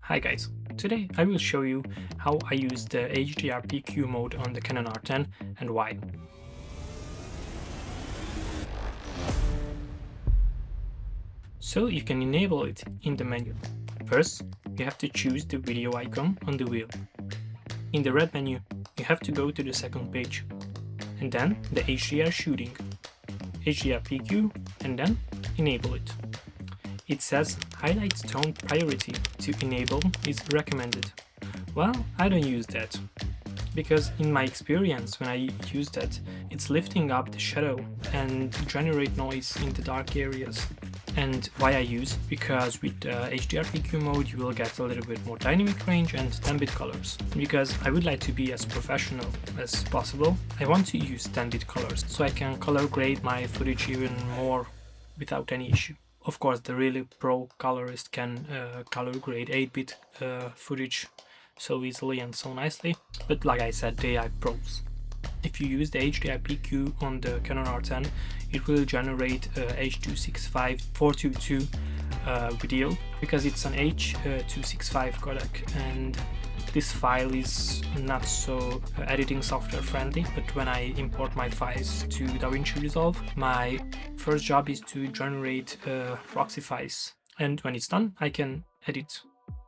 Hi guys, today I will show you how I use the HDR PQ mode on the Canon R10 and why. So you can enable it in the menu. First, you have to choose the video icon on the wheel. In the red menu, you have to go to the second page, and then the HDR shooting, HDR PQ, and then enable it. It says highlight tone priority to enable is recommended. Well, I don't use that, because in my experience when I use that, it's lifting up the shadow and generate noise in the dark areas. And why I use? Because with HDR PQ mode you will get a little bit more dynamic range and 10-bit colors. Because I would like to be as professional as possible, I want to use 10-bit colors so I can color grade my footage even more without any issue. Of course, the really pro colorist can color grade 8-bit footage so easily and so nicely, but like I said, they are pros. If you use the HDR PQ on the Canon R10, it will generate H.265 422 video, because it's an H.265 codec, and this file is not so editing software friendly. But when I import my files to DaVinci Resolve, my first job is to generate proxy files, and when it's done I can edit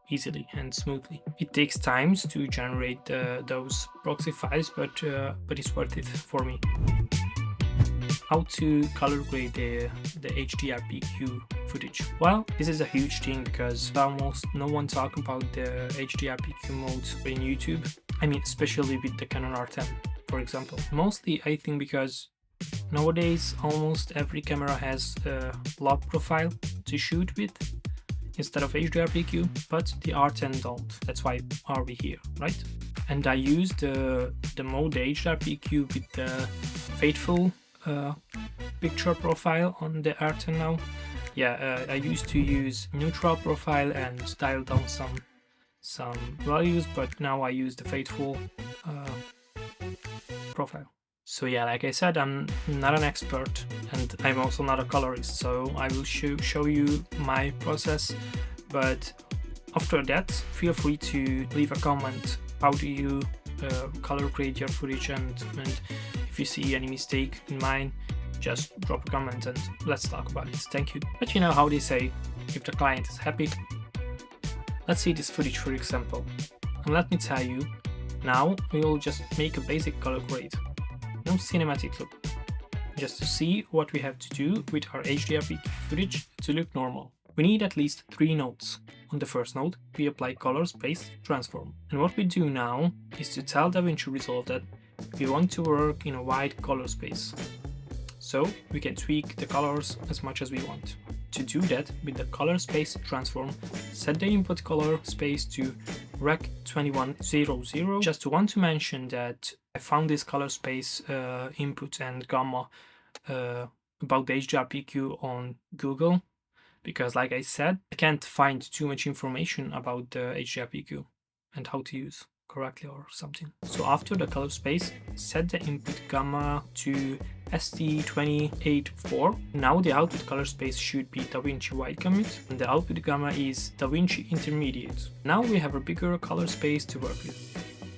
easily and smoothly. It takes time to generate those proxy files, but it's worth it for me. How to color grade the HDR PQ footage? Well, this is a huge thing because almost no one talks about the HDR PQ mode in YouTube. I mean, especially with the Canon R10, for example. Mostly, I think because nowadays almost every camera has a log profile to shoot with instead of HDR PQ, but the R10 don't. That's why are we here, right? And I use the mode HDR PQ with the faithful picture profile on the R10 now. Yeah, I used to use neutral profile and dial down some values, but now I use the faithful profile. So yeah, like I said, I'm not an expert and I'm also not a colorist, so I will show you my process, but after that feel free to leave a comment. How do you color grade your footage, and if you see any mistake in mine, just drop a comment and let's talk about it. Thank you. But you know how they say, if the client is happy. Let's see this footage for example, and let me tell you, now we will just make a basic color grade. No cinematic look, just to see what we have to do with our HDR PQ footage to look normal. We need at least 3 nodes. On the first node, we apply color space transform. And what we do now is to tell DaVinci Resolve that we want to work in a wide color space. So we can tweak the colors as much as we want. To do that, with the color space transform, set the input color space to Rec 2100. Just want to mention that I found this color space input and gamma about the HDR PQ on Google, because like I said, I can't find too much information about the HDR PQ and how to use correctly or something. So after the color space, set the input gamma to ST284. Now the output color space should be DaVinci Wide Gamut and the output gamma is DaVinci Intermediate. Now we have a bigger color space to work with.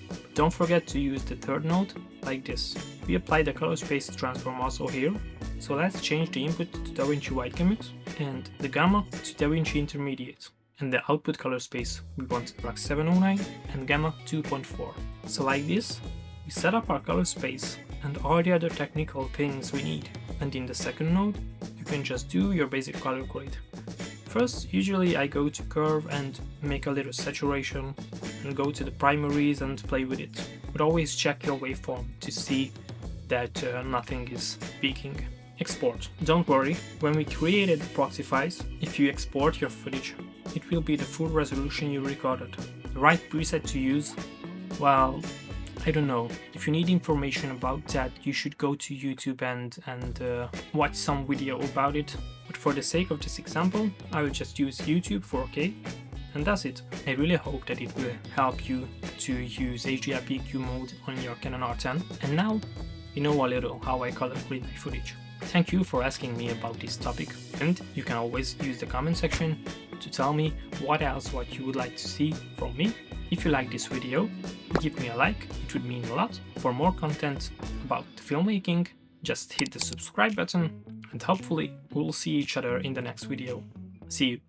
But don't forget to use the third node like this. We apply the color space transform also here. So let's change the input to DaVinci Wide Gamut and the gamma to DaVinci Intermediate. And the output color space we want Rec 709 and gamma 2.4. So like this, we set up our color space and all the other technical things we need. And in the second node, you can just do your basic color grade. First, usually I go to curve and make a little saturation and go to the primaries and play with it. But always check your waveform to see that nothing is peaking. Export. Don't worry, when we created proxy files, if you export your footage, it will be the full resolution you recorded. The right preset to use? Well, I don't know. If you need information about that, you should go to YouTube and watch some video about it. But for the sake of this example, I will just use YouTube 4K, and that's it. I really hope that it will help you to use HDR PQ mode on your Canon R10. And now, you know a little how I color grade my footage. Thank you for asking me about this topic, and you can always use the comment section to tell me what you would like to see from me. If you like this video, give me a like, it would mean a lot. For more content about filmmaking, just hit the subscribe button, and hopefully we'll see each other in the next video. See you!